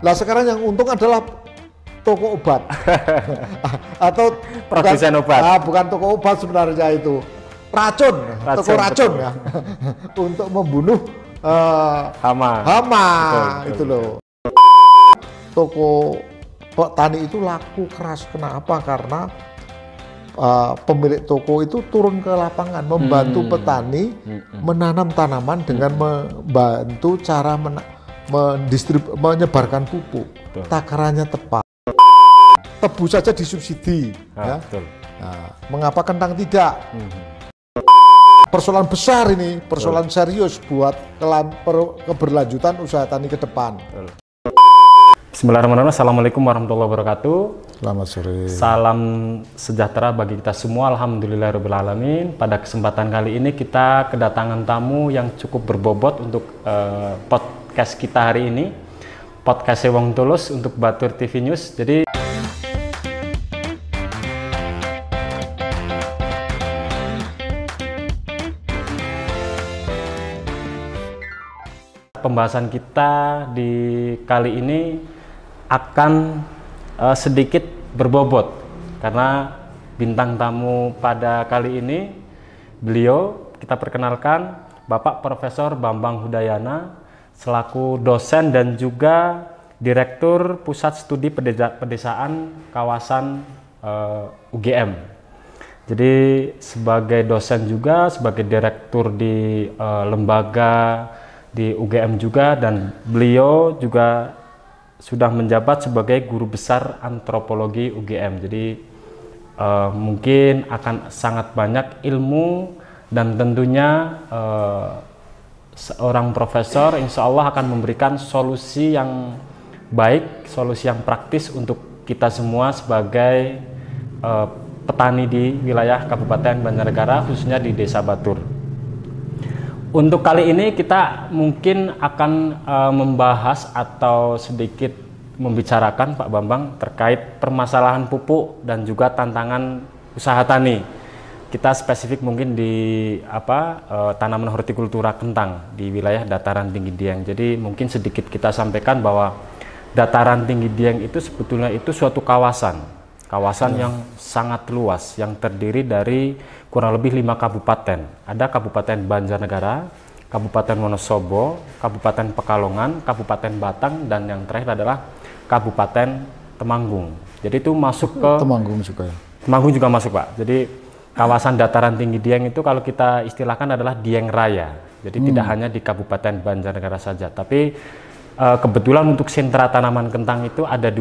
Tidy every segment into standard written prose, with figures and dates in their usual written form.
Lah sekarang yang untung adalah toko obat atau produsen obat. Bukan toko obat sebenarnya itu toko racun ya untuk membunuh hama. Betul. Itu loh. Toko petani itu laku keras. Kenapa? Karena pemilik toko itu turun ke lapangan membantu petani menanam tanaman dengan membantu cara menyebarkan pupuk. Takarannya tepat. Tebu saja disubsidi. Ya. Betul. Nah, mengapa kentang tidak? Persoalan besar ini, persoalan serius buat keberlanjutan usaha tani ke depan. Bismillahirrahmanirrahim. Assalamualaikum warahmatullahi wabarakatuh. Selamat sore. Salam sejahtera bagi kita semua. Alhamdulillahirrahmanirrahim. Pada kesempatan kali ini kita kedatangan tamu yang cukup berbobot untuk podcast kita hari ini. Podcast Wong Tulus untuk Batur TV News. Jadi pembahasan kita di kali ini akan sedikit berbobot karena bintang tamu pada kali ini beliau kita perkenalkan Bapak Profesor Bambang Hudayana selaku dosen dan juga Direktur Pusat Studi Pedesaan Kawasan UGM. Jadi sebagai dosen juga, sebagai direktur di lembaga di UGM juga, dan beliau juga sudah menjabat sebagai guru besar antropologi UGM. Jadi mungkin akan sangat banyak ilmu dan tentunya seorang profesor insya Allah akan memberikan solusi yang baik, solusi yang praktis untuk kita semua sebagai petani di wilayah Kabupaten Banjarnegara, khususnya di Desa Batur. Untuk kali ini kita mungkin akan membahas atau sedikit membicarakan Pak Bambang terkait permasalahan pupuk dan juga tantangan usaha tani. Kita spesifik mungkin di tanaman hortikultura kentang di wilayah dataran tinggi Dieng. Jadi mungkin sedikit kita sampaikan bahwa dataran tinggi Dieng itu sebetulnya itu suatu kawasan yang sangat luas yang terdiri dari kurang lebih 5 kabupaten. Ada Kabupaten Banjarnegara, Kabupaten Wonosobo, Kabupaten Pekalongan, Kabupaten Batang, dan yang terakhir adalah Kabupaten Temanggung. Jadi itu masuk ke Temanggung juga ya? Temanggung juga masuk, Pak. Jadi kawasan dataran tinggi Dieng itu kalau kita istilahkan adalah Dieng Raya. Jadi tidak hanya di Kabupaten Banjarnegara saja, tapi kebetulan untuk sentra tanaman kentang itu ada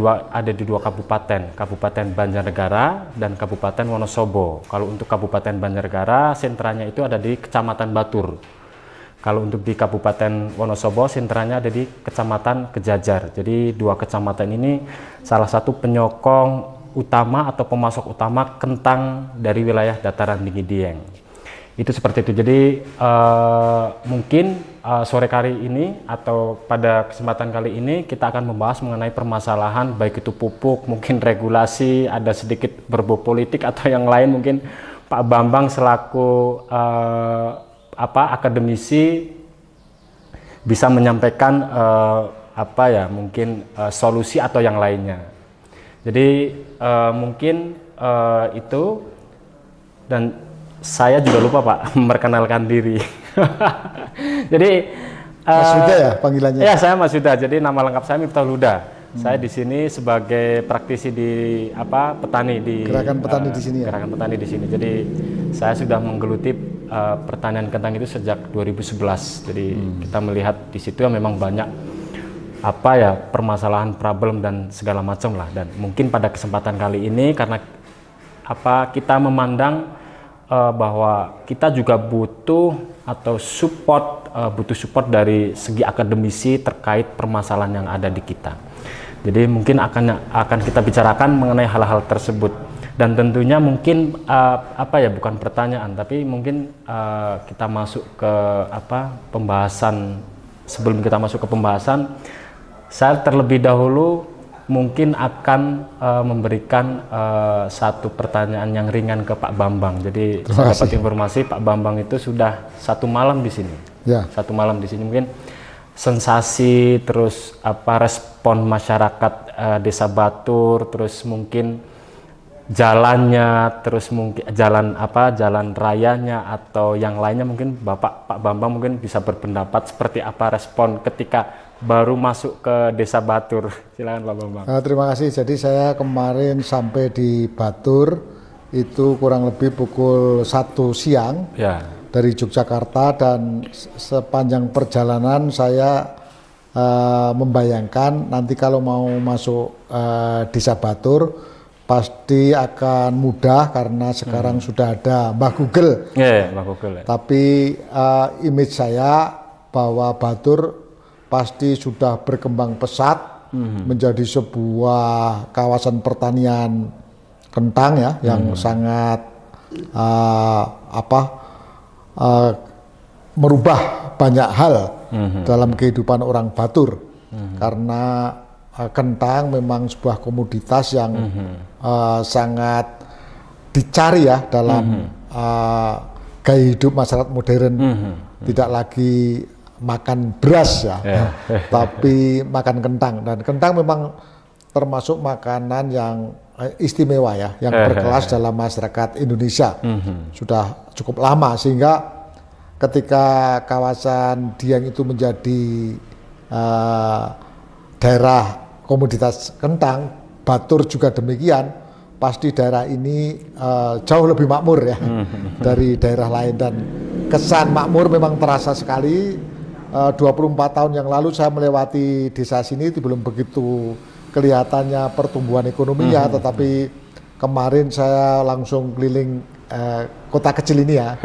di dua kabupaten, Kabupaten Banjarnegara dan Kabupaten Wonosobo. Kalau untuk Kabupaten Banjarnegara, sentranya itu ada di Kecamatan Batur. Kalau untuk di Kabupaten Wonosobo, sentranya ada di Kecamatan Kejajar. Jadi dua kecamatan ini salah satu penyokong utama atau pemasok utama kentang dari wilayah dataran tinggi Dieng. Itu seperti itu. Jadi mungkin sore kali ini atau pada kesempatan kali ini kita akan membahas mengenai permasalahan baik itu pupuk, mungkin regulasi, ada sedikit berbau politik atau yang lain. Mungkin Pak Bambang selaku akademisi bisa menyampaikan mungkin solusi atau yang lainnya. Jadi mungkin itu, dan saya juga lupa Pak memperkenalkan diri. Jadi Mas Huda ya panggilannya? Ya, saya Mas Huda. Jadi nama lengkap saya Miftahul Huda. Saya di sini sebagai praktisi di petani di Gerakan Petani di sini ya. Gerakan Petani di sini. Jadi saya sudah menggeluti pertanian kentang itu sejak 2011. Jadi kita melihat di situ memang banyak permasalahan, problem dan segala macam lah. Dan mungkin pada kesempatan kali ini karena kita memandang bahwa kita juga butuh support dari segi akademisi terkait permasalahan yang ada di kita. Jadi mungkin akan kita bicarakan mengenai hal-hal tersebut, dan tentunya mungkin bukan pertanyaan tapi mungkin kita masuk ke pembahasan. Sebelum kita masuk ke pembahasan, saya terlebih dahulu mungkin akan memberikan satu pertanyaan yang ringan ke Pak Bambang. Jadi saya dapat informasi Pak Bambang itu sudah 1 malam di sini. Ya. 1 malam di sini. Mungkin sensasi, terus apa respon masyarakat Desa Batur, terus mungkin jalannya, terus mungkin jalan rayanya atau yang lainnya, mungkin Pak Bambang mungkin bisa berpendapat seperti apa respon ketika baru masuk ke Desa Batur. Silakan Pak Bambang. Terima kasih. Jadi saya kemarin sampai di Batur itu kurang lebih pukul 1 siang. Ya. Dari Yogyakarta, dan sepanjang perjalanan saya membayangkan nanti kalau mau masuk Desa Batur pasti akan mudah karena sekarang sudah ada Mbah Google. Mbah Google. Tapi image saya bahwa Batur pasti sudah berkembang pesat menjadi sebuah kawasan pertanian kentang ya, yang sangat merubah banyak hal dalam kehidupan orang Batur, karena kentang memang sebuah komoditas yang sangat dicari ya dalam gaya hidup masyarakat modern. Tidak lagi makan beras ya, tapi makan kentang, dan kentang memang termasuk makanan yang istimewa ya, yang berkelas dalam masyarakat Indonesia. Sudah cukup lama, sehingga ketika kawasan Dieng itu menjadi daerah komoditas kentang, Batur juga demikian, pasti daerah ini jauh lebih makmur ya dari daerah lain, dan kesan makmur memang terasa sekali. 24 tahun yang lalu saya melewati desa sini, belum begitu kelihatannya pertumbuhan ekonominya, tetapi kemarin saya langsung keliling kota kecil ini ya,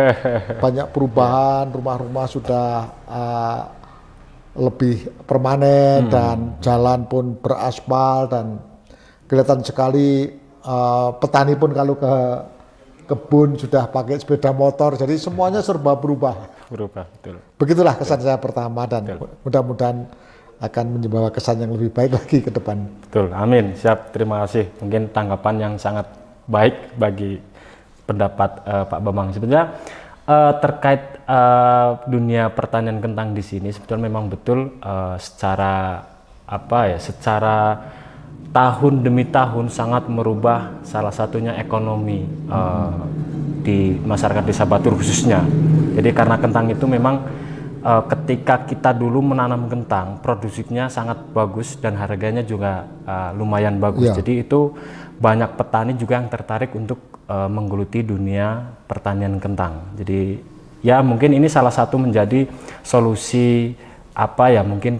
banyak perubahan, rumah-rumah sudah lebih permanen, dan jalan pun beraspal, dan kelihatan sekali petani pun kalau ke kebun sudah pakai sepeda motor, jadi semuanya serba berubah. Betul. Begitulah kesan saya pertama, dan mudah-mudahan akan membawa kesan yang lebih baik lagi ke depan. Betul, amin. Siap, terima kasih. Mungkin tanggapan yang sangat baik bagi pendapat Pak Bambang. Sebenarnya terkait dunia pertanian kentang di sini, sebetulnya memang betul secara tahun demi tahun sangat merubah, salah satunya ekonomi di masyarakat Desa Batur khususnya. Jadi karena kentang itu memang ketika kita dulu menanam kentang, produksinya sangat bagus dan harganya juga lumayan bagus. Jadi itu banyak petani juga yang tertarik untuk menggeluti dunia pertanian kentang. Jadi ya mungkin ini salah satu menjadi solusi mungkin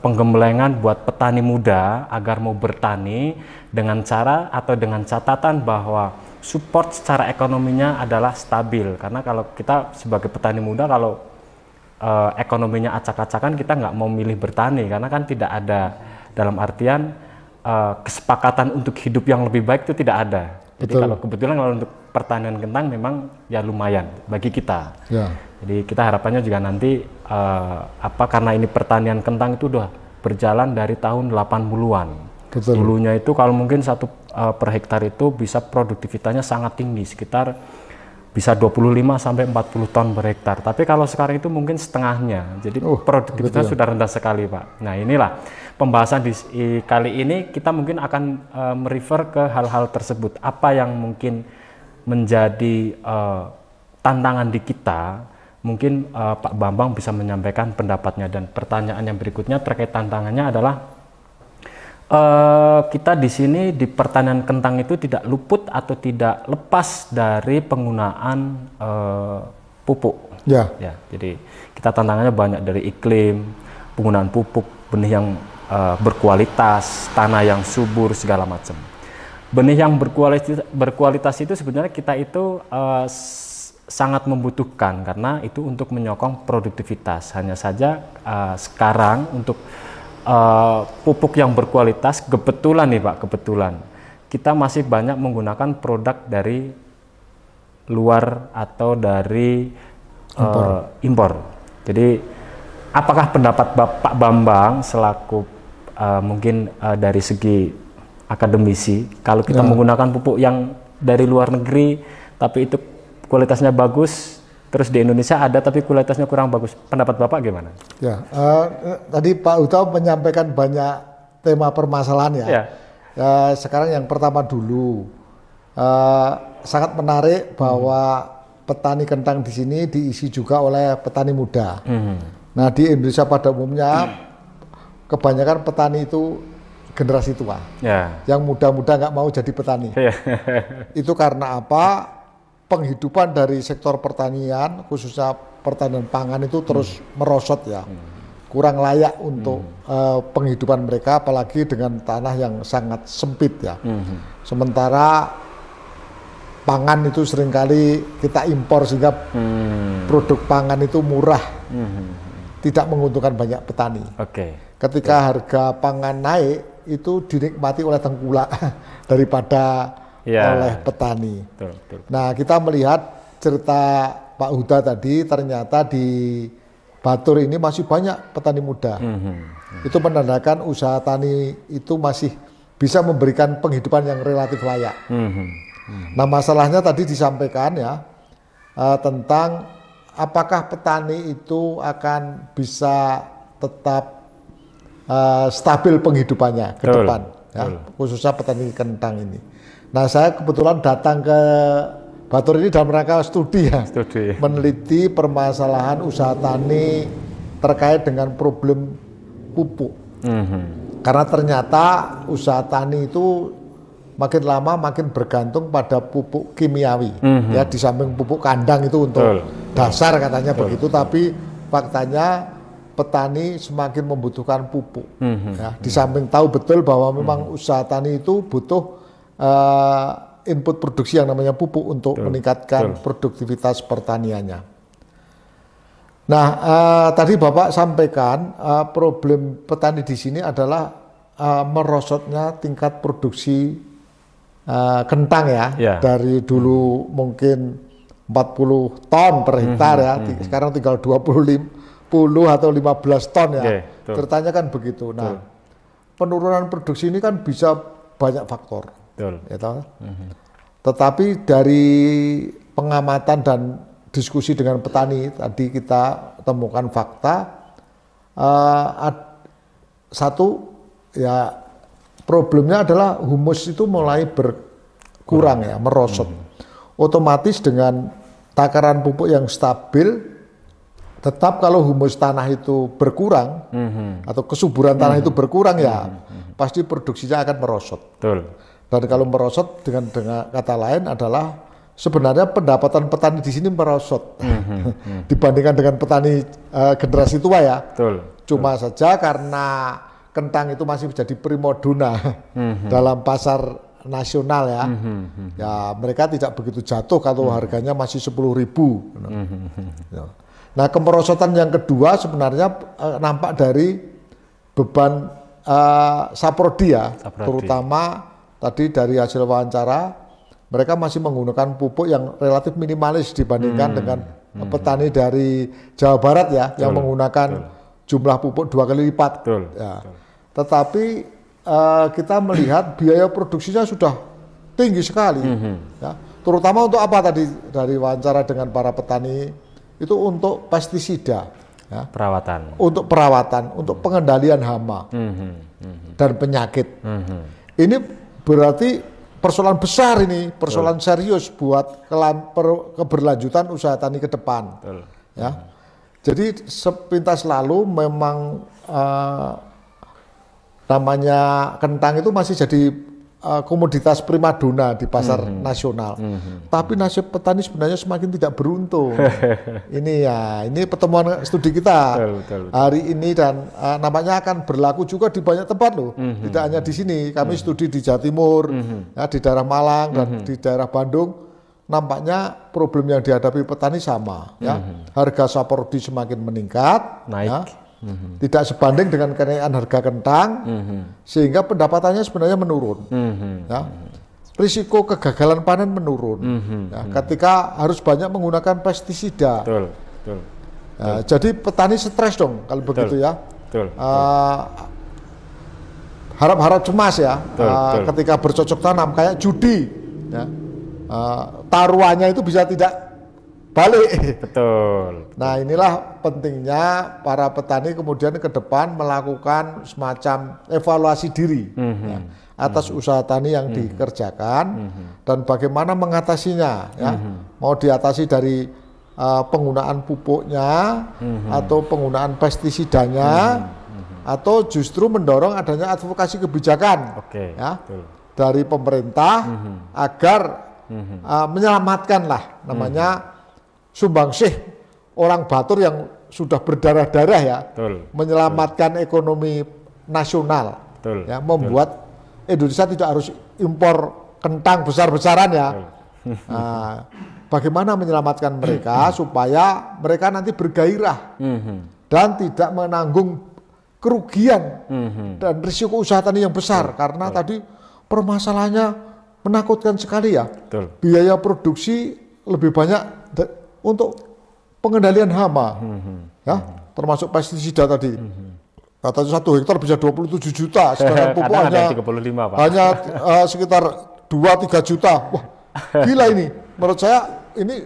penggemblengan buat petani muda agar mau bertani dengan cara atau dengan catatan bahwa support secara ekonominya adalah stabil. Karena kalau kita sebagai petani muda, kalau ekonominya acak-acakan, kita nggak mau milih bertani, karena kan tidak ada, dalam artian kesepakatan untuk hidup yang lebih baik itu tidak ada. Jadi kalau kebetulan kalau untuk pertanian kentang memang ya lumayan bagi kita. Jadi kita harapannya juga nanti karena ini pertanian kentang itu udah berjalan dari tahun 80-an. Dulunya itu kalau mungkin per hektar itu bisa produktivitasnya sangat tinggi, sekitar bisa 25 sampai 40 ton per hektar. Tapi kalau sekarang itu mungkin setengahnya. Jadi produktivitas sudah rendah sekali, Pak. Nah, inilah pembahasan kali ini kita mungkin akan merefer ke hal-hal tersebut. Apa yang mungkin menjadi tantangan di kita, mungkin Pak Bambang bisa menyampaikan pendapatnya. Dan pertanyaan yang berikutnya terkait tantangannya adalah kita di sini di pertanian kentang itu tidak luput atau tidak lepas dari penggunaan pupuk. Jadi kita tantangannya banyak, dari iklim, penggunaan pupuk, benih yang berkualitas, tanah yang subur, segala macam. Benih yang berkualitas itu sebenarnya kita itu sangat membutuhkan, karena itu untuk menyokong produktivitas. Hanya saja sekarang untuk pupuk yang berkualitas, kebetulan nih Pak, kita masih banyak menggunakan produk dari luar atau dari impor. Jadi apakah pendapat Pak Bambang selaku mungkin dari segi akademisi, kalau kita menggunakan pupuk yang dari luar negeri tapi itu kualitasnya bagus, terus di Indonesia ada tapi kualitasnya kurang bagus. Pendapat Bapak gimana? Ya, tadi Pak Uta menyampaikan banyak tema permasalahan ya. Ya. Sekarang yang pertama dulu, sangat menarik bahwa petani kentang di sini diisi juga oleh petani muda. Nah, di Indonesia pada umumnya kebanyakan petani itu generasi tua, yang muda-muda nggak mau jadi petani. Itu karena apa? Penghidupan dari sektor pertanian, khususnya pertanian pangan itu terus merosot ya, kurang layak untuk penghidupan mereka, apalagi dengan tanah yang sangat sempit ya. Sementara pangan itu seringkali kita impor sehingga produk pangan itu murah, tidak menguntungkan banyak petani. Ketika harga pangan naik, itu dinikmati oleh tengkulak daripada oleh petani. Nah, kita melihat cerita Pak Huda tadi, ternyata di Batur ini masih banyak petani muda. Itu menandakan usaha tani itu masih bisa memberikan penghidupan yang relatif layak. Nah, masalahnya tadi disampaikan ya, tentang apakah petani itu akan bisa tetap stabil penghidupannya ke depan, ya, khususnya petani kentang ini. Nah, saya kebetulan datang ke Batur ini dalam rangka studi ya, meneliti permasalahan usaha tani terkait dengan problem pupuk. Karena ternyata usaha tani itu makin lama makin bergantung pada pupuk kimiawi, ya, di samping pupuk kandang itu untuk dasar katanya begitu, tapi faktanya petani semakin membutuhkan pupuk. Ya, di samping tahu betul bahwa memang usaha tani itu butuh input produksi yang namanya pupuk untuk meningkatkan produktivitas pertaniannya. Nah, tadi Bapak sampaikan problem petani di sini adalah merosotnya tingkat produksi kentang ya, dari dulu mungkin 40 ton per hektar ya, sekarang tinggal 10 atau 15 ton ya. Ceritanya kan begitu. Nah, penurunan produksi ini kan bisa banyak faktor. Ya, tetapi dari pengamatan dan diskusi dengan petani tadi kita temukan fakta, satu ya, problemnya adalah humus itu mulai berkurang ya, merosot. Otomatis dengan takaran pupuk yang stabil, tetap kalau humus tanah itu berkurang atau kesuburan tanah itu berkurang ya, pasti produksinya akan merosot. Dan kalau merosot dengan kata lain adalah sebenarnya pendapatan petani di sini merosot dibandingkan dengan petani generasi tua ya. Cuma saja karena kentang itu masih menjadi primadona dalam pasar nasional ya, ya mereka tidak begitu jatuh kalau harganya masih 10.000. Nah, kemerosotan yang kedua sebenarnya nampak dari beban saprodi ya, terutama tadi dari hasil wawancara mereka masih menggunakan pupuk yang relatif minimalis dibandingkan dengan petani dari Jawa Barat ya, yang menggunakan jumlah pupuk 2 kali lipat. Ya. Tetapi kita melihat biaya produksinya sudah tinggi sekali, ya. Terutama untuk apa tadi dari wawancara dengan para petani itu untuk pestisida, ya. Untuk perawatan, untuk pengendalian hama dan penyakit. Ini berarti persoalan besar ini, persoalan serius buat keberlanjutan usaha tani ke depan. Ya. Jadi sepintas lalu memang namanya kentang itu masih jadi komoditas primadona di pasar nasional. Tapi nasib petani sebenarnya semakin tidak beruntung. Ini pertemuan studi kita hari ini dan nampaknya akan berlaku juga di banyak tempat loh. Tidak hanya di sini. Kami studi di Jawa Timur, ya, di daerah Malang dan di daerah Bandung. Nampaknya problem yang dihadapi petani sama. Ya. Harga saprodi semakin meningkat, naik. Ya. Tidak sebanding dengan kenaikan harga kentang, sehingga pendapatannya sebenarnya menurun. Ya. Risiko kegagalan panen menurun. Ya. Ketika harus banyak menggunakan pestisida. Ya, jadi petani stres dong kalau begitu ya. Harap-harap cemas ya. Ketika bercocok tanam kayak judi. Ya. Taruhannya itu bisa tidak balik. Betul. Nah, inilah pentingnya para petani kemudian ke depan melakukan semacam evaluasi diri ya, atas usaha tani yang dikerjakan dan bagaimana mengatasinya ya. Mau diatasi dari penggunaan pupuknya atau penggunaan pestisidanya atau justru mendorong adanya advokasi kebijakan ya, dari pemerintah agar menyelamatkan lah namanya sumbangsih orang Batur yang sudah berdarah-darah ya, menyelamatkan ekonomi nasional ya, membuat Indonesia tidak harus impor kentang besar-besaran ya. Nah, bagaimana menyelamatkan mereka supaya mereka nanti bergairah dan tidak menanggung kerugian dan risiko usaha tani yang besar karena tadi permasalahannya menakutkan sekali ya. Biaya produksi lebih banyak untuk pengendalian hama ya, termasuk pestisida tadi. Katanya 1 hektar bisa 27 juta, sedangkan pupuk hanya sekitar 2-3 juta. Wah, gila ini. Menurut saya ini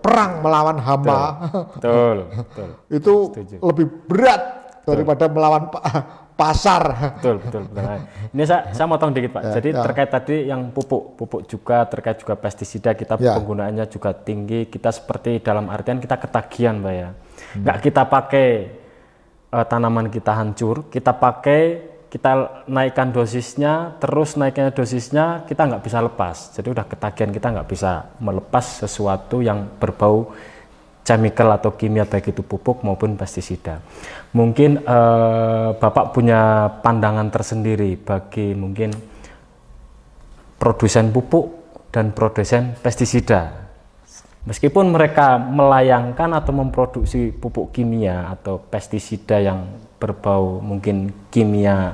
perang melawan hama. Betul. Itu setuju. Lebih berat daripada melawan pasar. Betul. Ini saya motong dikit Pak. Jadi terkait tadi yang pupuk juga terkait juga pestisida kita penggunaannya juga tinggi. Kita seperti dalam artian kita ketagihan Pak ya. Nggak kita pakai tanaman kita hancur, kita naikkan dosisnya, terus naiknya dosisnya kita nggak bisa lepas. Jadi udah ketagihan, kita nggak bisa melepas sesuatu yang berbau chemical atau kimia, baik itu pupuk maupun pestisida. Mungkin Bapak punya pandangan tersendiri bagi mungkin produsen pupuk dan produsen pestisida. Meskipun mereka melayangkan atau memproduksi pupuk kimia atau pestisida yang berbau mungkin kimia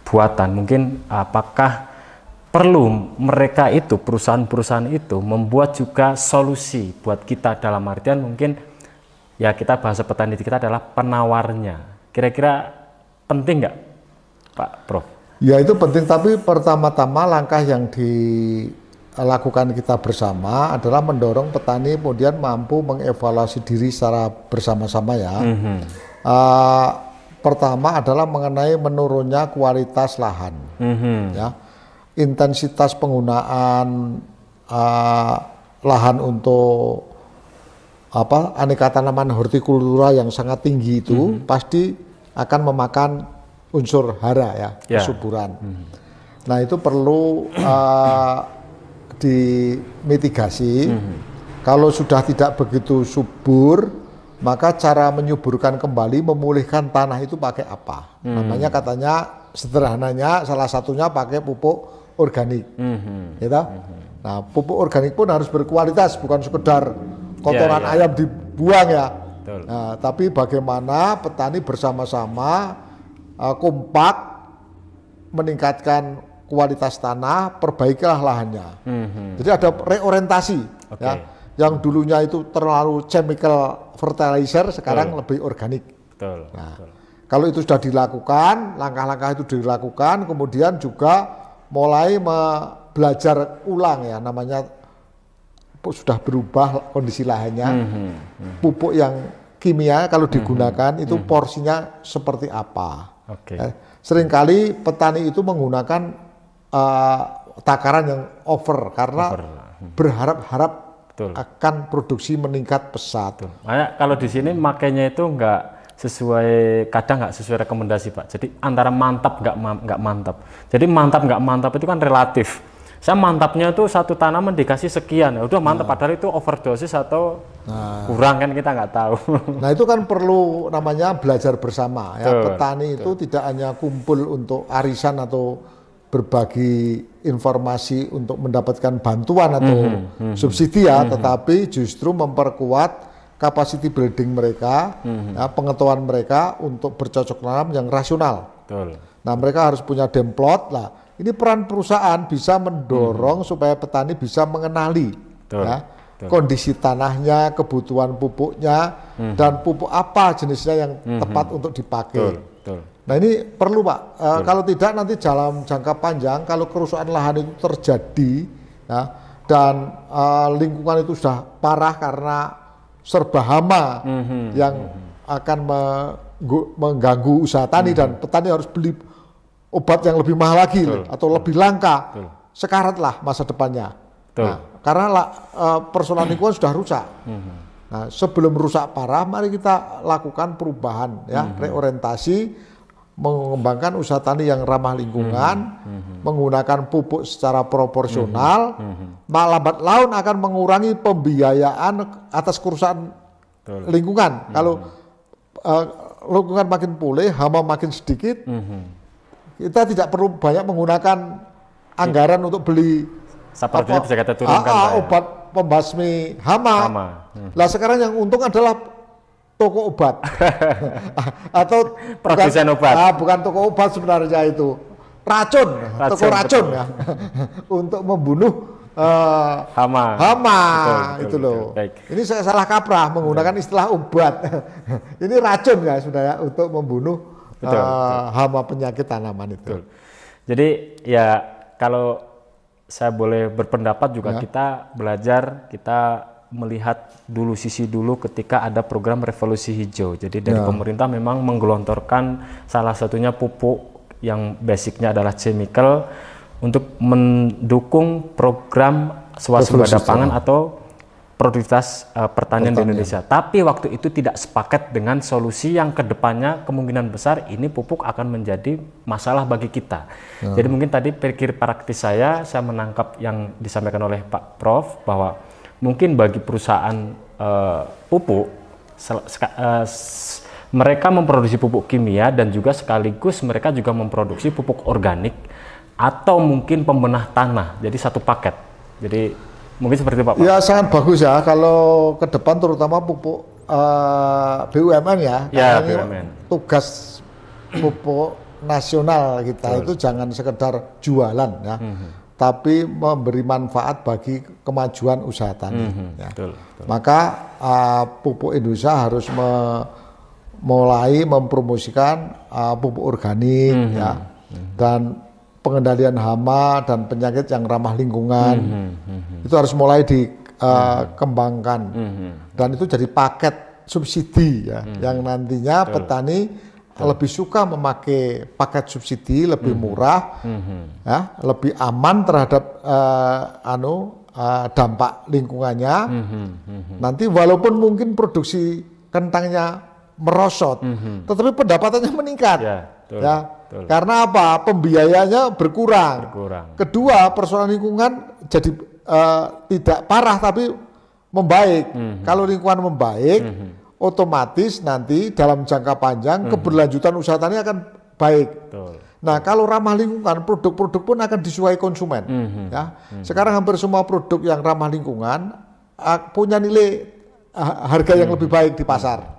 buatan, mungkin apakah perlu mereka itu, perusahaan-perusahaan itu membuat juga solusi buat kita, dalam artian mungkin ya kita bahasa petani kita adalah penawarnya. Kira-kira penting nggak Pak Prof? Ya itu penting, tapi pertama-tama langkah yang dilakukan kita bersama adalah mendorong petani kemudian mampu mengevaluasi diri secara bersama-sama ya. Pertama adalah mengenai menurunnya kualitas lahan, ya, intensitas penggunaan lahan untuk aneka tanaman hortikultura yang sangat tinggi itu pasti akan memakan unsur hara ya, kesuburan. Nah itu perlu dimitigasi. Kalau sudah tidak begitu subur, maka cara menyuburkan kembali, memulihkan tanah itu pakai apa? Namanya katanya sederhananya salah satunya pakai pupuk organik, gitu. Nah pupuk organik pun harus berkualitas, bukan sekedar kotoran ayam dibuang ya. Nah, tapi bagaimana petani bersama-sama kompak meningkatkan kualitas tanah, perbaikilah lahannya. Jadi ada reorientasi ya. Yang dulunya itu terlalu chemical fertilizer, sekarang lebih organik. Nah, kalau itu sudah dilakukan, langkah-langkah itu dilakukan, kemudian juga mulai belajar ulang ya, namanya sudah berubah kondisi lahannya. Pupuk yang kimia kalau digunakan itu porsinya seperti apa? Seringkali petani itu menggunakan takaran yang over karena berharap-harap akan produksi meningkat pesat. Makanya kalau di sini makanya itu kadang nggak sesuai rekomendasi Pak. Jadi antara mantap nggak mantap. Jadi mantap nggak mantap itu kan relatif. Saya mantapnya tuh satu tanaman dikasih sekian, ya udah mantap, padahal itu overdosis atau kurang kan kita nggak tahu. Nah itu kan perlu namanya belajar bersama ya. Petani itu tidak hanya kumpul untuk arisan atau berbagi informasi untuk mendapatkan bantuan atau subsidi ya, tetapi justru memperkuat capacity building mereka, ya, pengetahuan mereka untuk bercocok tanam yang rasional. Nah mereka harus punya demplot lah. Ini peran perusahaan bisa mendorong supaya petani bisa mengenali ya, kondisi tanahnya, kebutuhan pupuknya, dan pupuk apa jenisnya yang tepat untuk dipakai. Nah ini perlu Pak, kalau tidak nanti dalam jangka panjang kalau kerusakan lahan itu terjadi, ya, dan lingkungan itu sudah parah karena serba hama yang akan mengganggu usaha tani dan petani harus beli obat yang lebih mahal lagi atau lebih langka, sekarat lah masa depannya. Nah, karena persoalan lingkungan sudah rusak. Nah, sebelum rusak parah, mari kita lakukan perubahan, ya, reorientasi, mengembangkan usaha tani yang ramah lingkungan, menggunakan pupuk secara proporsional, lambat laun akan mengurangi pembiayaan atas kerusakan lingkungan. Kalau lingkungan makin pulih, hama makin sedikit, kita tidak perlu banyak menggunakan anggaran untuk beli sepertinya bisa kita turunkan obat pembasmi hama. Lah sekarang yang untung adalah toko obat atau produsen obat. Bukan toko obat sebenarnya, itu racun, toko racun ya untuk membunuh hama. Betul, loh. Baik. Ini saya salah kaprah menggunakan istilah obat. Ini racun ya sudah ya untuk membunuh hama penyakit tanaman itu. Jadi ya kalau saya boleh berpendapat juga, kita belajar, kita melihat dulu sisi dulu ketika ada program revolusi hijau. Jadi dari pemerintah memang menggelontorkan salah satunya pupuk yang basicnya adalah chemical untuk mendukung program swasembada pangan atau produktivitas pertanian di Indonesia. Tapi waktu itu tidak sepakat dengan solusi yang kedepannya kemungkinan besar ini pupuk akan menjadi masalah bagi kita. Jadi mungkin tadi pikir praktis saya menangkap yang disampaikan oleh Pak Prof bahwa mungkin bagi perusahaan pupuk, mereka memproduksi pupuk kimia dan juga sekaligus mereka juga memproduksi pupuk organik atau mungkin pembenah tanah, jadi satu paket. Jadi mungkin seperti itu Pak. Ya sangat bagus ya kalau ke depan terutama pupuk BUMN ya. BUMN. Tugas pupuk nasional kita itu jangan sekedar jualan ya. Tapi memberi manfaat bagi kemajuan usaha tani. Ya. Betul. Maka pupuk Indonesia harus mulai mempromosikan pupuk organik, ya, dan pengendalian hama dan penyakit yang ramah lingkungan. Itu harus mulai dikembangkan, dan itu jadi paket subsidi ya, yang nantinya petani lebih suka memakai paket subsidi, lebih murah, ya, lebih aman terhadap dampak lingkungannya. Nanti walaupun mungkin produksi kentangnya merosot, tetapi pendapatannya meningkat. Karena apa? Pembiayanya berkurang. Kedua, persoalan lingkungan jadi tidak parah tapi membaik. Kalau lingkungan membaik, otomatis nanti dalam jangka panjang keberlanjutan usaha tani akan baik. Nah, kalau ramah lingkungan, produk-produk pun akan disukai konsumen. Ya, sekarang hampir semua produk yang ramah lingkungan punya nilai harga yang lebih baik di pasar.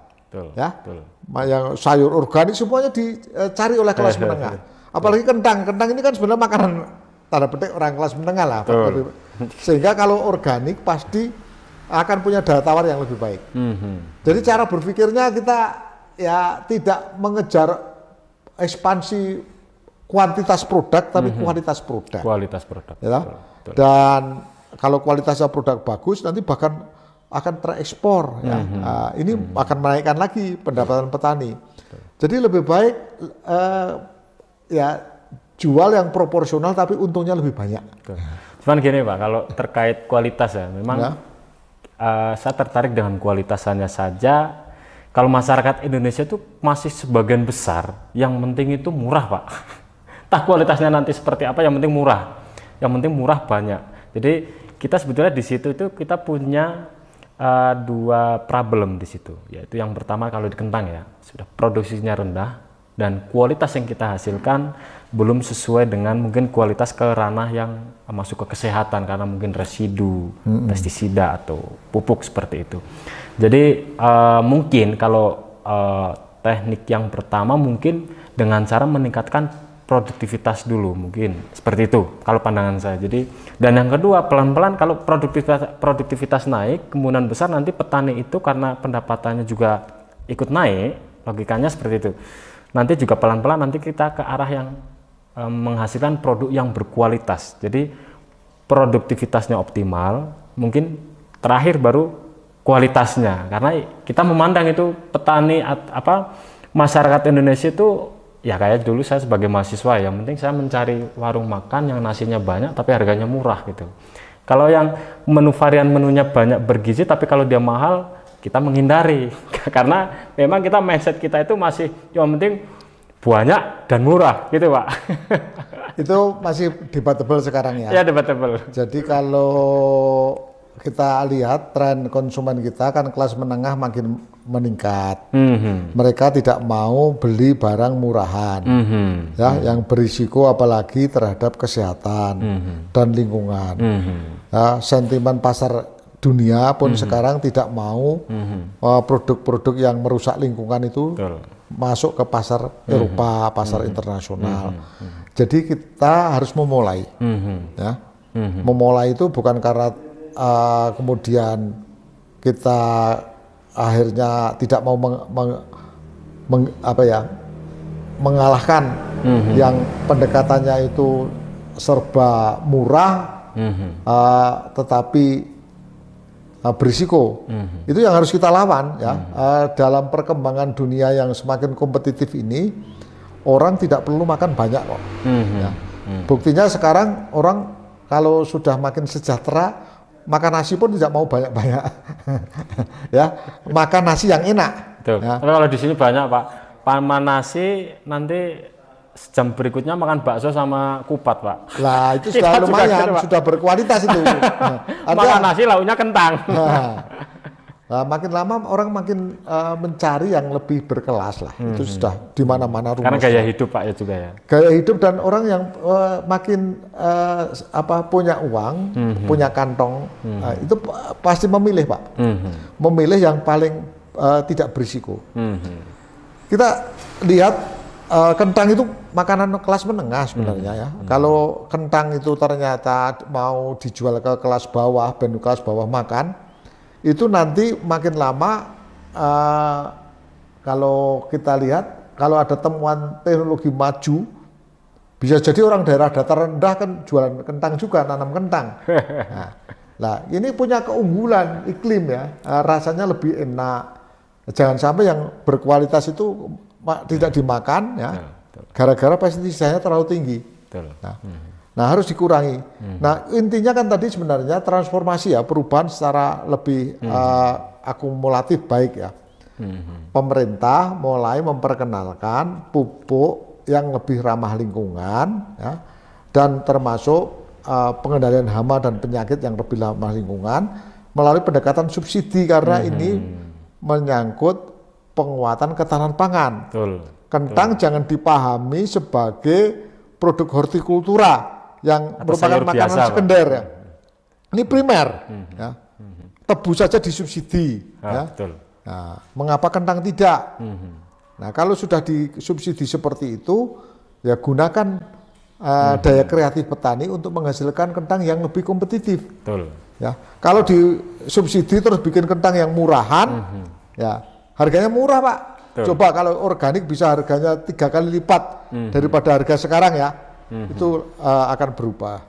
Yang sayur organik semuanya dicari oleh kelas menengah. Apalagi kentang ini kan sebenarnya makanan tanda petik orang kelas menengah lah. Sehingga kalau organik pasti akan punya daya tawar yang lebih baik. Jadi cara berpikirnya kita ya tidak mengejar ekspansi kuantitas produk, tapi kualitas produk. Ya. Dan kalau kualitasnya produk bagus, nanti bahkan akan terekspor. Ya. Ini akan menaikkan lagi pendapatan petani. Jadi lebih baik ya jual yang proporsional, tapi untungnya lebih banyak. Cuman gini Pak, kalau terkait kualitas ya, memang saya tertarik dengan kualitasannya saja. Kalau masyarakat Indonesia itu masih sebagian besar yang penting itu murah Pak. Entah kualitasnya nanti seperti apa, yang penting murah. Yang penting murah banyak. Jadi kita sebetulnya di situ itu kita punya dua problem di situ. Yaitu yang pertama kalau di kentang ya, sudah produksinya rendah dan kualitas yang kita hasilkan belum sesuai dengan mungkin kualitas ke ranah yang masuk ke kesehatan karena mungkin residu pestisida atau pupuk seperti itu. Jadi mungkin kalau teknik yang pertama mungkin dengan cara meningkatkan produktivitas dulu, mungkin seperti itu kalau pandangan saya. Jadi dan yang kedua pelan-pelan kalau produktivitas naik, kemungkinan besar nanti petani itu karena pendapatannya juga ikut naik, logikanya seperti itu. Nanti juga pelan-pelan nanti kita ke arah yang menghasilkan produk yang berkualitas. Jadi produktivitasnya optimal, mungkin terakhir baru kualitasnya. Karena kita memandang itu petani masyarakat Indonesia itu ya kayak dulu saya sebagai mahasiswa, yang penting saya mencari warung makan yang nasinya banyak tapi harganya murah gitu. Kalau yang varian menunya banyak bergizi tapi kalau dia mahal, kita menghindari. Karena memang kita mindset kita itu masih yang penting banyak dan murah gitu, Pak. Itu masih debatable sekarang ya? Ya, debatable. Jadi kalau kita lihat tren konsumen kita kan kelas menengah makin meningkat. Mereka tidak mau beli barang murahan, ya, yang berisiko apalagi terhadap kesehatan dan lingkungan. Ya, sentimen pasar dunia pun sekarang tidak mau produk-produk yang merusak lingkungan itu masuk ke pasar Eropa, pasar internasional. Jadi kita harus memulai, ya, memulai itu bukan karena kemudian kita akhirnya tidak mau mengalahkan yang pendekatannya itu serba murah, tetapi berisiko. Itu yang harus kita lawan ya. Dalam perkembangan dunia yang semakin kompetitif ini, orang tidak perlu makan banyak kok. Ya. Buktinya sekarang orang kalau sudah makin sejahtera, makan nasi pun tidak mau banyak-banyak. Ya, makan nasi yang enak. Ya. Tapi kalau di sini banyak, Pak. Paman nasi nanti jam berikutnya makan bakso sama kupat, Pak. Lah itu sudah lumayan, gitu, sudah berkualitas itu. Makan nasi lauknya kentang. Nah, makin lama orang makin mencari yang lebih berkelas lah. Itu sudah di mana-mana rumus. Karena gaya hidup, Pak, ya juga ya. Gaya hidup dan orang yang makin punya uang, punya kantong, itu pasti memilih, Pak. Memilih yang paling tidak berisiko. Kita lihat kentang itu makanan kelas menengah sebenarnya ya. Kalau kentang itu ternyata mau dijual ke kelas bawah, band kelas bawah makan, itu nanti makin lama kalau kita lihat, kalau ada temuan teknologi maju, bisa jadi orang daerah datar rendah kan jualan kentang juga, nanam kentang. Nah, ini punya keunggulan iklim ya, rasanya lebih enak. Jangan sampai yang berkualitas itu tidak dimakan ya, gara-gara pestisidanya terlalu tinggi. Nah, harus dikurangi. Nah, intinya kan tadi sebenarnya transformasi ya, perubahan secara lebih akumulatif baik ya. Pemerintah mulai memperkenalkan pupuk yang lebih ramah lingkungan ya, dan termasuk pengendalian hama dan penyakit yang lebih ramah lingkungan melalui pendekatan subsidi, karena ini menyangkut penguatan ketahanan pangan. Kentang jangan dipahami sebagai produk hortikultura yang merupakan makanan biasa, sekunder ya. Ini primer ya. Tebu saja disubsidi ya. Nah, mengapa kentang tidak? Nah, kalau sudah disubsidi seperti itu, ya gunakan daya kreatif petani untuk menghasilkan kentang yang lebih kompetitif. Ya, kalau disubsidi terus bikin kentang yang murahan, ya harganya murah, Pak. Coba kalau organik bisa harganya 3 kali lipat daripada harga sekarang ya, itu akan berubah.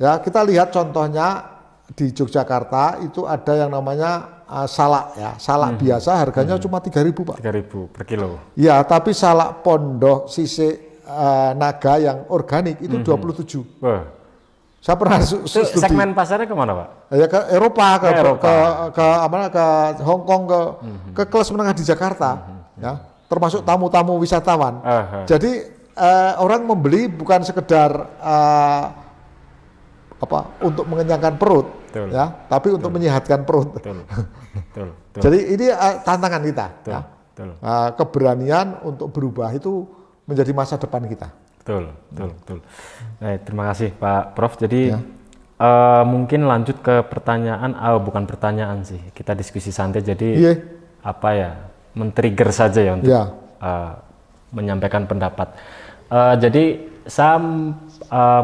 Ya, kita lihat contohnya di Yogyakarta itu ada yang namanya salak ya, salak biasa harganya cuma 3.000, Pak. 3.000 per kilo. Ya, tapi salak pondok sisik naga yang organik itu 27. Saya pernah studi. Segmen pasarnya kemana, Pak? Ya ke Eropa, ke Hong Kong, ke kelas menengah di Jakarta, ya, termasuk tamu-tamu wisatawan. Jadi orang membeli bukan sekedar untuk mengenyangkan perut, ya, tapi untuk menyehatkan perut. Jadi ini tantangan kita, ya. Keberanian untuk berubah itu menjadi masa depan kita. Betul. Nah, terima kasih Pak Prof. Jadi ya. Mungkin lanjut ke pertanyaan, bukan pertanyaan sih, kita diskusi santai. Jadi men-trigger saja ya untuk menyampaikan pendapat. Jadi saya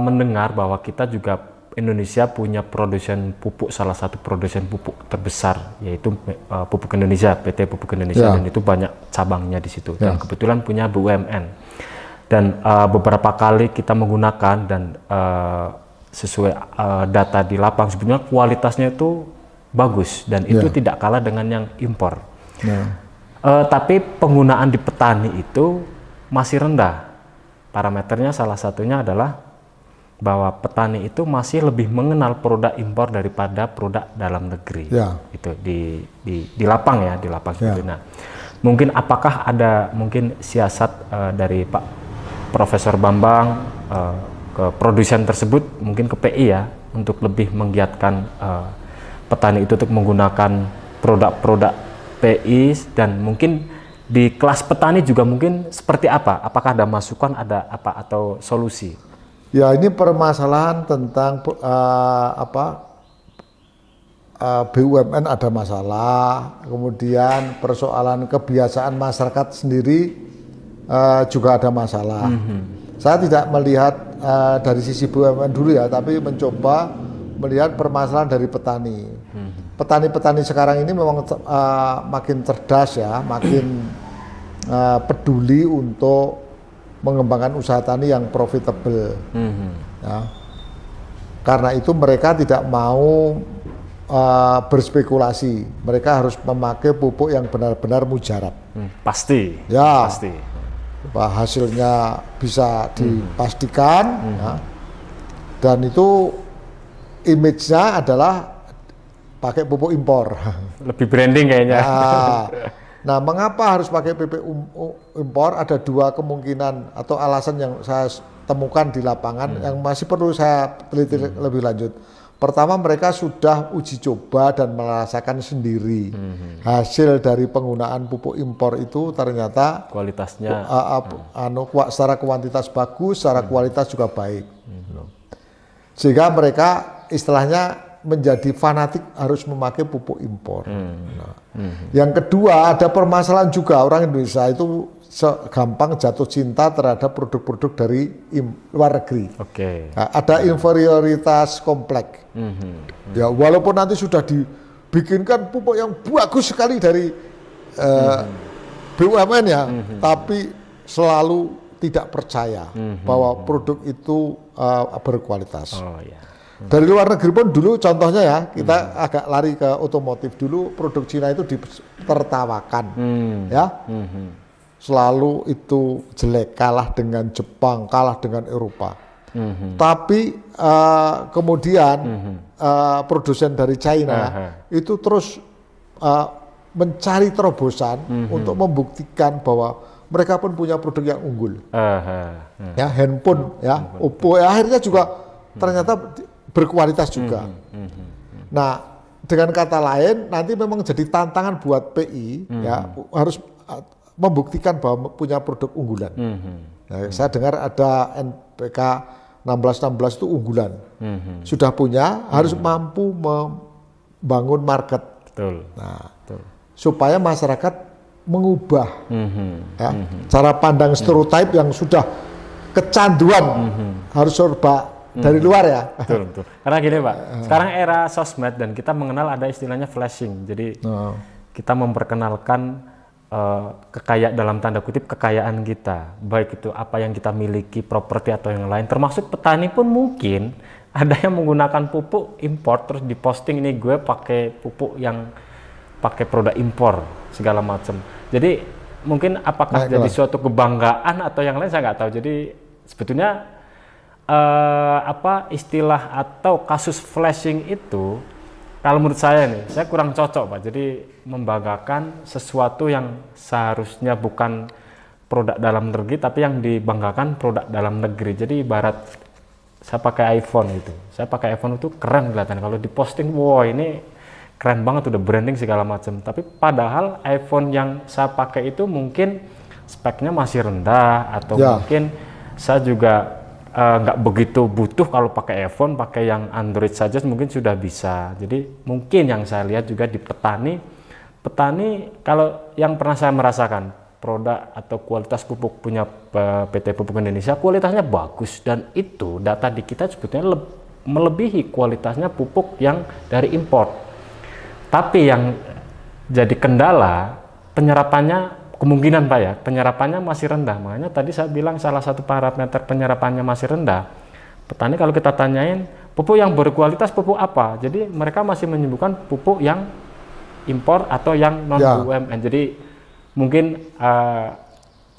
mendengar bahwa kita juga Indonesia punya produsen pupuk, salah satu produsen pupuk terbesar yaitu Pupuk Indonesia, PT Pupuk Indonesia, dan itu banyak cabangnya di situ. Dan kebetulan punya BUMN. Dan beberapa kali kita menggunakan dan sesuai data di lapang sebenarnya kualitasnya itu bagus dan itu tidak kalah dengan yang impor. Tapi penggunaan di petani itu masih rendah. Parameternya salah satunya adalah bahwa petani itu masih lebih mengenal produk impor daripada produk dalam negeri. Itu di lapang ya, di lapang seperti itu. Nah, mungkin apakah ada mungkin siasat dari Pak Profesor Bambang ke produsen tersebut, mungkin ke PI ya, untuk lebih menggiatkan petani itu untuk menggunakan produk-produk PI, dan mungkin di kelas petani juga mungkin seperti apa? Apakah ada masukan, ada apa atau solusi? Ya, ini permasalahan tentang BUMN ada masalah, kemudian persoalan kebiasaan masyarakat sendiri juga ada masalah. Saya tidak melihat dari sisi BUMN dulu ya, tapi mencoba melihat permasalahan dari petani. Petani-petani sekarang ini memang makin cerdas ya, makin peduli untuk mengembangkan usaha tani yang profitable. Ya. Karena itu mereka tidak mau berspekulasi, mereka harus memakai pupuk yang benar-benar mujarab. Pasti. Ya. Pasti. Hasilnya bisa dipastikan, ya. Dan itu image-nya adalah pakai pupuk impor. Lebih branding kayaknya. Nah, mengapa harus pakai pupuk impor? Ada dua kemungkinan atau alasan yang saya temukan di lapangan yang masih perlu saya teliti lebih lanjut. Pertama, mereka sudah uji coba dan merasakan sendiri hasil dari penggunaan pupuk impor itu ternyata kualitasnya secara kuantitas bagus, secara kualitas juga baik. Sehingga mereka istilahnya menjadi fanatik harus memakai pupuk impor. Yang kedua, ada permasalahan juga orang Indonesia itu gampang jatuh cinta terhadap produk-produk dari luar negeri. Nah, ada inferioritas kompleks. Ya, walaupun nanti sudah dibikinkan pupuk yang bagus sekali dari BUMN ya, tapi selalu tidak percaya bahwa produk itu berkualitas. Dari luar negeri pun dulu contohnya ya, kita agak lari ke otomotif dulu, produk Cina itu ditertawakan, ya. Selalu itu jelek, kalah dengan Jepang, kalah dengan Eropa. Tapi kemudian produsen dari China itu terus mencari terobosan untuk membuktikan bahwa mereka pun punya produk yang unggul. Ya, handphone, ya, Oppo, ya, akhirnya juga ternyata berkualitas juga. Nah, dengan kata lain, nanti memang jadi tantangan buat PI, ya, harus membuktikan bahwa punya produk unggulan. Nah, saya dengar ada NPK 1616 itu unggulan. Sudah punya, harus mampu membangun market. Nah, supaya masyarakat mengubah ya, cara pandang stereotype yang sudah kecanduan harus serba dari luar ya. Betul. Karena gini Pak, sekarang era sosmed dan kita mengenal ada istilahnya flashing. Jadi kita memperkenalkan kekayaan dalam tanda kutip kekayaan kita, baik itu apa yang kita miliki, properti atau yang lain, termasuk petani pun mungkin ada yang menggunakan pupuk impor terus diposting, ini gue pakai pupuk yang pakai produk impor segala macam. Jadi mungkin apakah jadi suatu kebanggaan atau yang lain saya nggak tahu. Jadi sebetulnya istilah atau kasus flashing itu kalau menurut saya nih, saya kurang cocok Pak. Jadi membanggakan sesuatu yang seharusnya bukan produk dalam negeri, tapi yang dibanggakan produk dalam negeri. Jadi ibarat saya pakai iPhone itu, saya pakai iPhone itu keren kelihatan. Kalau diposting, wow ini keren banget, udah branding segala macam. Tapi padahal iPhone yang saya pakai itu mungkin speknya masih rendah, atau mungkin saya juga nggak begitu butuh kalau pakai iPhone, pakai yang Android saja mungkin sudah bisa. Jadi mungkin yang saya lihat juga di petani kalau yang pernah saya merasakan produk atau kualitas pupuk punya PT Pupuk Indonesia, kualitasnya bagus, dan itu data di kita sebetulnya melebihi kualitasnya pupuk yang dari impor. Tapi yang jadi kendala penyerapannya, kemungkinan Pak ya, penyerapannya masih rendah. Makanya tadi saya bilang salah satu parameter penyerapannya masih rendah. Petani kalau kita tanyain pupuk yang berkualitas pupuk apa? Jadi mereka masih menyebutkan pupuk yang impor atau yang non BUMN. Jadi mungkin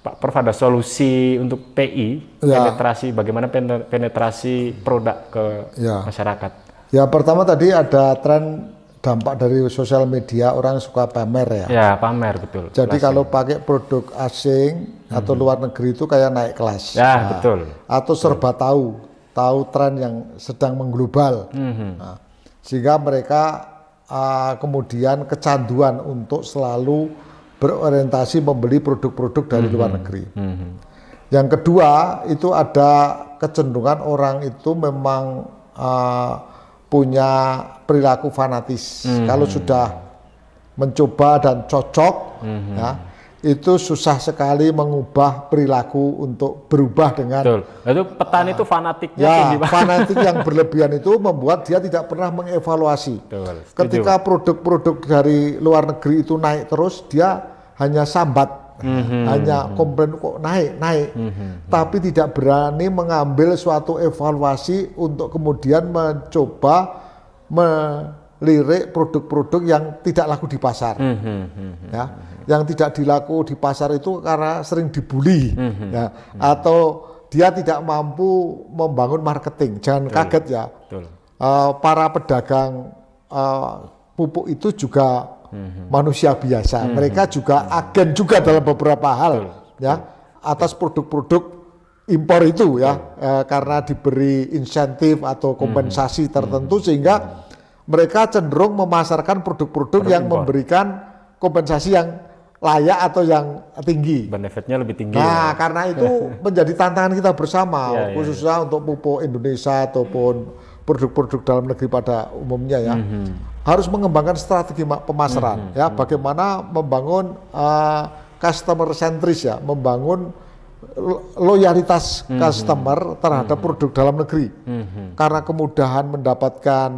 Pak Prof ada solusi untuk PI penetrasi, bagaimana penetrasi produk ke masyarakat? Ya, pertama tadi ada tren dampak dari sosial media, orang suka pamer ya. Ya, pamer, betul. Jadi kalau pakai produk asing atau luar negeri itu kayak naik kelas. Ya, betul. Atau serba tahu tren yang sedang mengglobal. Nah, sehingga mereka kemudian kecanduan untuk selalu berorientasi membeli produk-produk dari luar negeri. Yang kedua, itu ada kecenderungan orang itu memang punya perilaku fanatis. Kalau sudah mencoba dan cocok, ya, itu susah sekali mengubah perilaku untuk berubah dengan. Betul. Itu petani itu fanatiknya tinggi. Fanatik yang berlebihan itu membuat dia tidak pernah mengevaluasi. Betul. Ketika produk-produk dari luar negeri itu naik terus, dia hanya sambat. Hanya komplain kok naik, tapi tidak berani mengambil suatu evaluasi untuk kemudian mencoba melirik produk-produk yang tidak laku di pasar. Ya, yang tidak dilaku di pasar itu karena sering dibully, ya, atau dia tidak mampu membangun marketing. Jangan kaget ya, para pedagang pupuk itu juga manusia biasa, mereka juga agen juga dalam beberapa hal, ya, atas produk-produk impor itu ya, karena diberi insentif atau kompensasi tertentu sehingga mereka cenderung memasarkan produk-produk yang memberikan kompensasi yang layak atau yang tinggi. Benefitnya lebih tinggi. Nah, karena itu menjadi tantangan kita bersama, khususnya untuk pupuk Indonesia ataupun produk-produk dalam negeri pada umumnya ya. Harus mengembangkan strategi pemasaran ya, bagaimana membangun customer sentris ya, membangun loyalitas customer terhadap produk dalam negeri. Karena kemudahan mendapatkan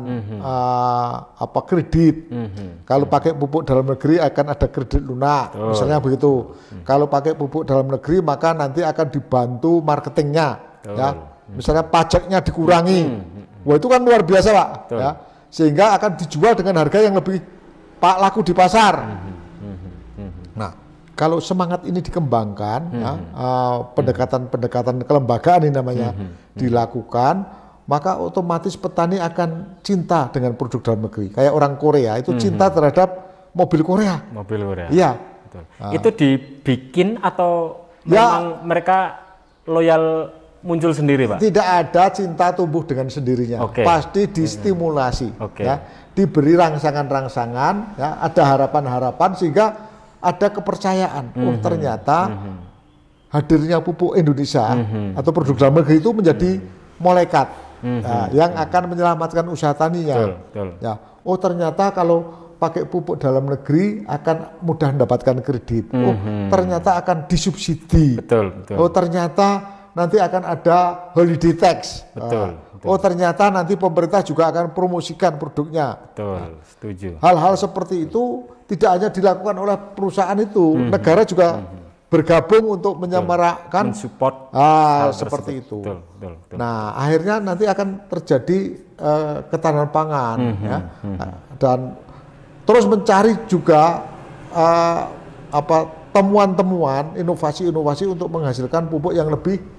kredit. Kalau pakai pupuk dalam negeri akan ada kredit lunak, misalnya begitu. Kalau pakai pupuk dalam negeri maka nanti akan dibantu marketingnya ya. Misalnya pajaknya dikurangi. Wah, itu kan luar biasa, Pak. Ya. Sehingga akan dijual dengan harga yang lebih laku di pasar. Nah, kalau semangat ini dikembangkan, pendekatan-pendekatan kelembagaan ini namanya dilakukan, maka otomatis petani akan cinta dengan produk dalam negeri. Kayak orang Korea itu cinta terhadap mobil Korea. Mobil Korea. Iya. Itu dibikin atau memang mereka loyal muncul sendiri, Pak? Tidak ada cinta tumbuh dengan sendirinya, pasti distimulasi, ya, diberi rangsangan-rangsangan, ya, ada harapan-harapan sehingga ada kepercayaan. Oh, ternyata hadirnya pupuk Indonesia atau produk dalam negeri itu menjadi malaikat yang akan menyelamatkan usaha taninya. Ya, oh ternyata kalau pakai pupuk dalam negeri akan mudah mendapatkan kredit. Oh, ternyata akan disubsidi. Oh, ternyata nanti akan ada holiday tax. Oh, ternyata nanti pemerintah juga akan promosikan produknya. Setuju. Hal-hal seperti itu tidak hanya dilakukan oleh perusahaan itu, negara juga bergabung untuk menyemarakkan, mensupport seperti itu. Nah, akhirnya nanti akan terjadi ketahanan pangan, ya, dan terus mencari juga temuan-temuan, inovasi-inovasi untuk menghasilkan pupuk yang lebih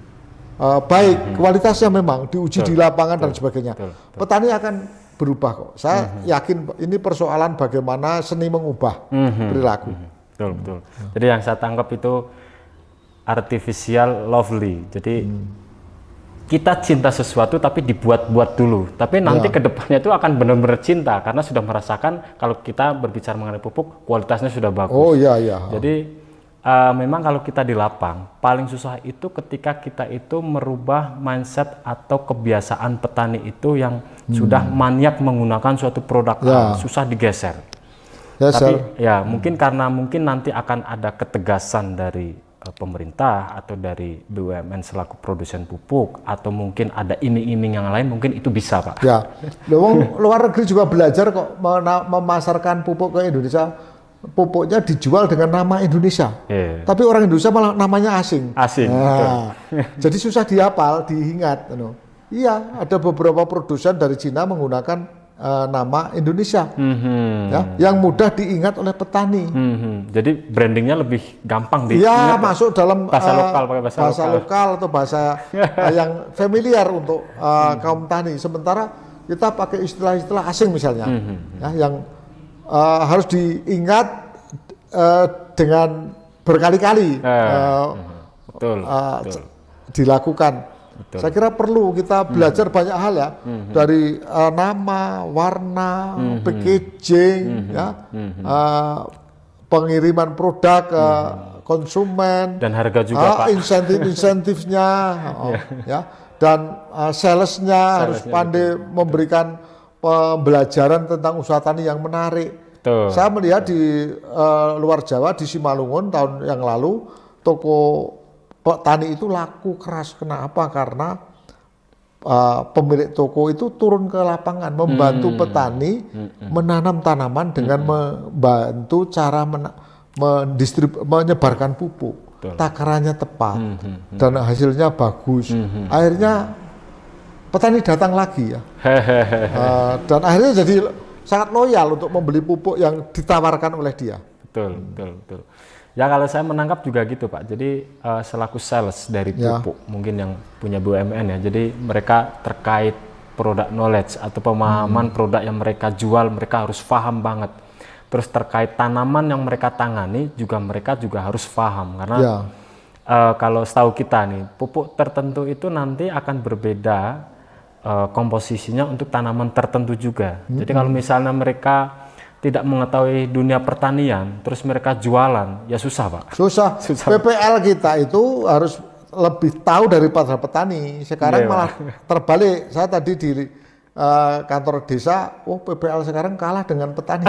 baik, kualitasnya memang diuji di lapangan dan sebagainya. Petani akan berubah kok. Saya yakin ini persoalan bagaimana seni mengubah perilaku. Betul. Jadi yang saya tangkap itu artificial lovely. Jadi kita cinta sesuatu tapi dibuat-buat dulu. Tapi nanti kedepannya itu akan benar-benar cinta karena sudah merasakan kalau kita berbicara mengenai pupuk kualitasnya sudah bagus. Oh iya. Jadi memang kalau kita di lapang paling susah itu ketika kita itu merubah mindset atau kebiasaan petani itu yang sudah maniak menggunakan suatu produk susah digeser. Tapi ya mungkin karena nanti akan ada ketegasan dari pemerintah atau dari BUMN selaku produsen pupuk atau mungkin ada iming-iming yang lain, mungkin itu bisa, Pak. Ya, luar negeri juga belajar kok memasarkan pupuk ke Indonesia. Pupuknya dijual dengan nama Indonesia, tapi orang Indonesia malah namanya asing. Nah, jadi susah dihafal, diingat. Iya, ada beberapa produsen dari Cina menggunakan nama Indonesia, ya, yang mudah diingat oleh petani. Jadi brandingnya lebih gampang Iya, masuk dalam bahasa lokal, pakai bahasa lokal atau bahasa yang familiar untuk kaum tani. Sementara kita pakai istilah-istilah asing misalnya, ya, yang harus diingat dengan berkali-kali betul. dilakukan. Betul. Saya kira perlu kita belajar banyak hal ya, dari nama, warna, packaging, ya, pengiriman produk ke konsumen, dan harga juga Pak. Insentif-insentifnya, ya, dan salesnya harus pandai memberikan pembelajaran tentang usaha tani yang menarik. Betul. Saya melihat di luar Jawa, di Simalungun tahun yang lalu, toko tani itu laku keras. Kenapa? Karena pemilik toko itu turun ke lapangan membantu petani menanam tanaman dengan membantu cara menyebarkan pupuk. Betul. Takarannya tepat dan hasilnya bagus. Akhirnya petani datang lagi ya, dan akhirnya jadi sangat loyal untuk membeli pupuk yang ditawarkan oleh dia. Betul. Ya kalau saya menangkap juga gitu Pak. Jadi selaku sales dari pupuk, mungkin yang punya BUMN ya. Jadi mereka terkait produk knowledge atau pemahaman produk yang mereka jual, mereka harus paham banget. Terus terkait tanaman yang mereka tangani juga mereka juga harus paham, karena kalau setahu kita nih, pupuk tertentu itu nanti akan berbeda komposisinya untuk tanaman tertentu juga. Jadi kalau misalnya mereka tidak mengetahui dunia pertanian, terus mereka jualan, ya susah Pak. Susah. PPL kita itu harus lebih tahu daripada petani. Sekarang malah terbalik. Saya tadi di kantor desa, PPL sekarang kalah dengan petani.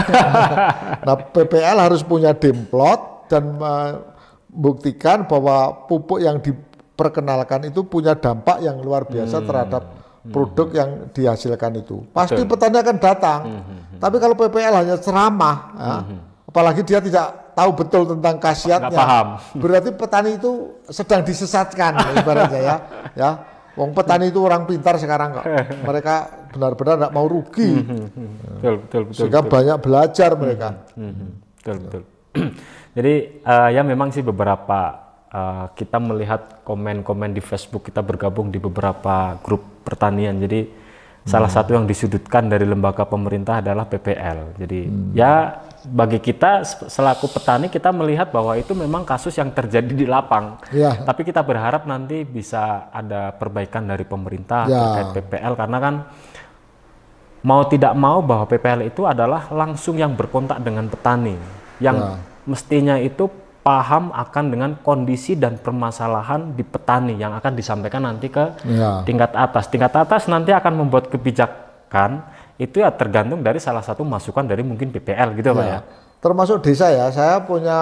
Nah, PPL harus punya demplot dan membuktikan bahwa pupuk yang diperkenalkan itu punya dampak yang luar biasa terhadap produk yang dihasilkan itu. Pasti petani akan datang. Tapi kalau PPL hanya ceramah, apalagi dia tidak tahu betul tentang khasiatnya, berarti petani itu sedang disesatkan ibaratnya ya. Wong petani itu orang pintar sekarang kok. Mereka benar-benar tidak mau rugi. Betul, sehingga banyak belajar mereka. Betul. Jadi ya memang sih beberapa kita melihat komen-komen di Facebook, kita bergabung di beberapa grup pertanian. Jadi salah satu yang disudutkan dari lembaga pemerintah adalah PPL. Jadi ya bagi kita selaku petani, kita melihat bahwa itu memang kasus yang terjadi di lapang. Tapi kita berharap nanti bisa ada perbaikan dari pemerintah terkait PPL, karena kan mau tidak mau bahwa PPL itu adalah langsung yang berkontak dengan petani, yang mestinya itu paham akan dengan kondisi dan permasalahan di petani yang akan disampaikan nanti ke tingkat atas. Tingkat atas nanti akan membuat kebijakan, itu ya tergantung dari salah satu masukan dari mungkin PPL gitu Pak ya. Termasuk desa ya, saya punya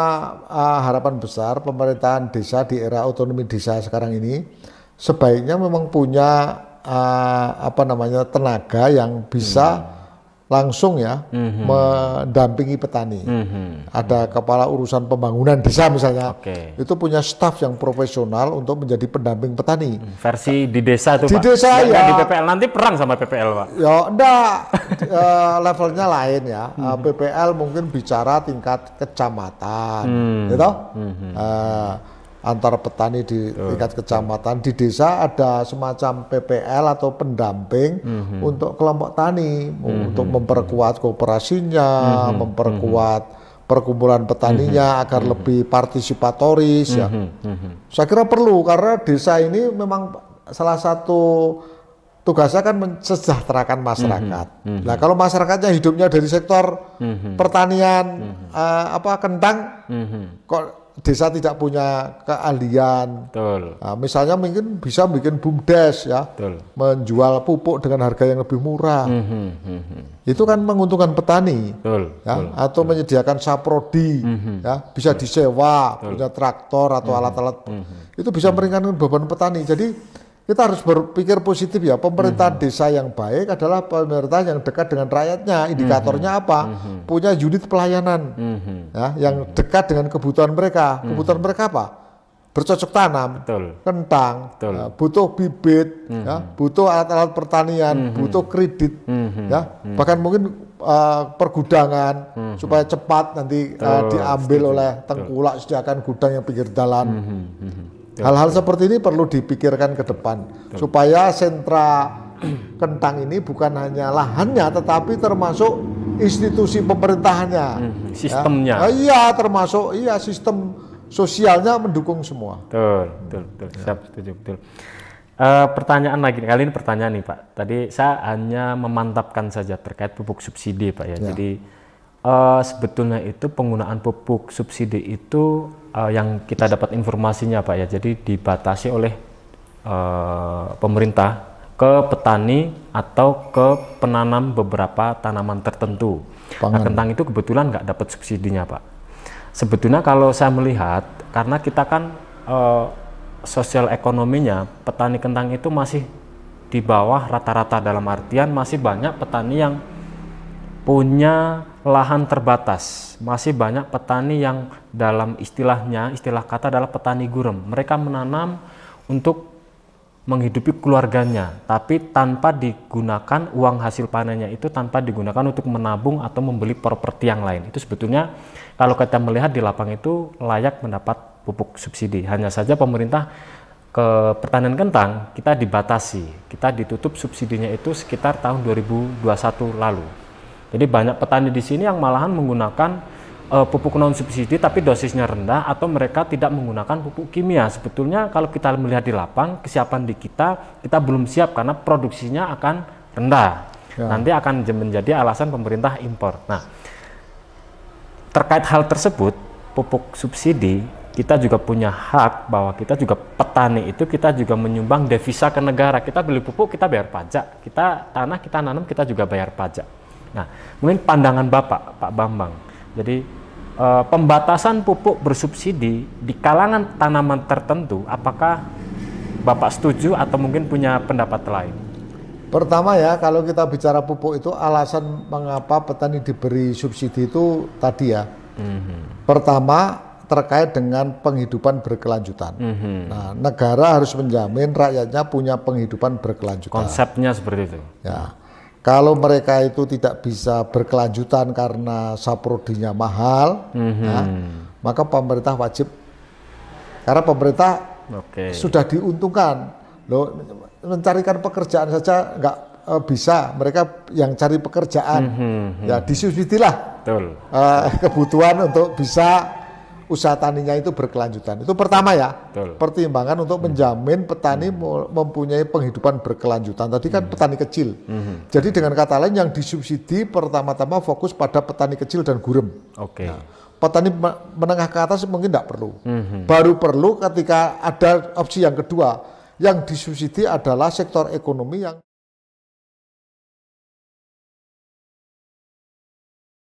harapan besar pemerintahan desa di era otonomi desa sekarang ini sebaiknya memang punya tenaga yang bisa langsung mendampingi petani. Ada kepala urusan pembangunan desa misalnya, itu punya staf yang profesional untuk menjadi pendamping petani. Versi di desa itu di Pak? Desa ya. Di PPL nanti perang sama PPL Pak? Ya enggak, levelnya lain ya. PPL mungkin bicara tingkat kecamatan, gitu. Antar petani di tingkat kecamatan. Di desa ada semacam PPL atau pendamping untuk kelompok tani, untuk memperkuat kooperasinya, memperkuat perkumpulan petaninya agar lebih partisipatoris ya. Saya kira perlu, karena desa ini memang salah satu tugasnya kan mensejahterakan masyarakat. Nah, kalau masyarakatnya hidupnya dari sektor pertanian kentang, kok desa tidak punya keahlian. Nah, misalnya mungkin bisa bikin BUMDes ya, menjual pupuk dengan harga yang lebih murah. Itu kan menguntungkan petani. Atau menyediakan saprodi, ya, bisa disewa, punya traktor atau alat-alat. Itu bisa meringankan beban petani. Jadi kita harus berpikir positif ya. Pemerintahan desa yang baik adalah pemerintah yang dekat dengan rakyatnya. Indikatornya apa? Punya unit pelayanan ya, yang dekat dengan kebutuhan mereka. Kebutuhan mereka apa? bercocok tanam, Betul. kentang, Betul. butuh bibit, ya, butuh alat-alat pertanian, butuh kredit, ya, bahkan mungkin pergudangan supaya cepat nanti diambil oleh tengkulak sediakan gudang yang pinggir jalan. Hal-hal seperti ini perlu dipikirkan ke depan supaya sentra kentang ini bukan hanya lahannya tetapi termasuk institusi pemerintahannya, Sistemnya. ya. Iya, termasuk sistem sosialnya mendukung semua. Betul. Siap, setuju, betul. Pertanyaan lagi, kali ini pertanyaan nih Pak. Tadi saya hanya memantapkan saja terkait pupuk subsidi Pak ya. Jadi sebetulnya itu penggunaan pupuk subsidi itu yang kita dapat informasinya Pak ya. Jadi dibatasi oleh pemerintah ke petani atau ke penanam beberapa tanaman tertentu. Nah, kentang itu kebetulan nggak dapat subsidinya Pak. Sebetulnya kalau saya melihat, karena kita kan sosial ekonominya petani kentang itu masih di bawah rata-rata, dalam artian masih banyak petani yang punya lahan terbatas, masih banyak petani yang dalam istilah kata adalah petani gurem. Mereka menanam untuk menghidupi keluarganya, tapi tanpa digunakan uang hasil panennya itu tanpa digunakan untuk menabung atau membeli properti yang lain. Itu sebetulnya kalau kita melihat di lapang itu layak mendapat pupuk subsidi. Hanya saja pemerintah ke pertanian kentang kita dibatasi, kita ditutup subsidinya itu sekitar tahun 2021 lalu. Jadi banyak petani di sini yang malahan menggunakan pupuk non subsidi tapi dosisnya rendah atau mereka tidak menggunakan pupuk kimia. Sebetulnya kalau kita melihat di lapang, kesiapan di kita belum siap karena produksinya akan rendah. Nanti akan menjadi alasan pemerintah impor. Nah, terkait hal tersebut, pupuk subsidi kita juga punya hak bahwa kita juga petani itu kita juga menyumbang devisa ke negara. Kita beli pupuk kita bayar pajak, kita tanah kita nanam kita juga bayar pajak. Nah, mungkin pandangan Bapak, Pak Bambang. Jadi pembatasan pupuk bersubsidi di kalangan tanaman tertentu, apakah Bapak setuju atau mungkin punya pendapat lain? Pertama ya, kalau kita bicara pupuk itu alasan mengapa petani diberi subsidi itu tadi ya. Pertama terkait dengan penghidupan berkelanjutan. Nah, negara harus menjamin rakyatnya punya penghidupan berkelanjutan. Konsepnya seperti itu. Ya. Kalau mereka itu tidak bisa berkelanjutan karena saprodinya mahal, maka pemerintah wajib, karena pemerintah sudah diuntungkan, loh, mencarikan pekerjaan saja nggak bisa, mereka yang cari pekerjaan, ya disubsidilah kebutuhan untuk bisa usaha taninya itu berkelanjutan. Itu pertama ya, pertimbangan untuk menjamin petani mempunyai penghidupan berkelanjutan. Tadi kan petani kecil. Jadi dengan kata lain yang disubsidi pertama-tama fokus pada petani kecil dan gurem. Nah, petani menengah ke atas mungkin tidak perlu. Baru perlu ketika ada opsi yang kedua. Yang disubsidi adalah sektor ekonomi yang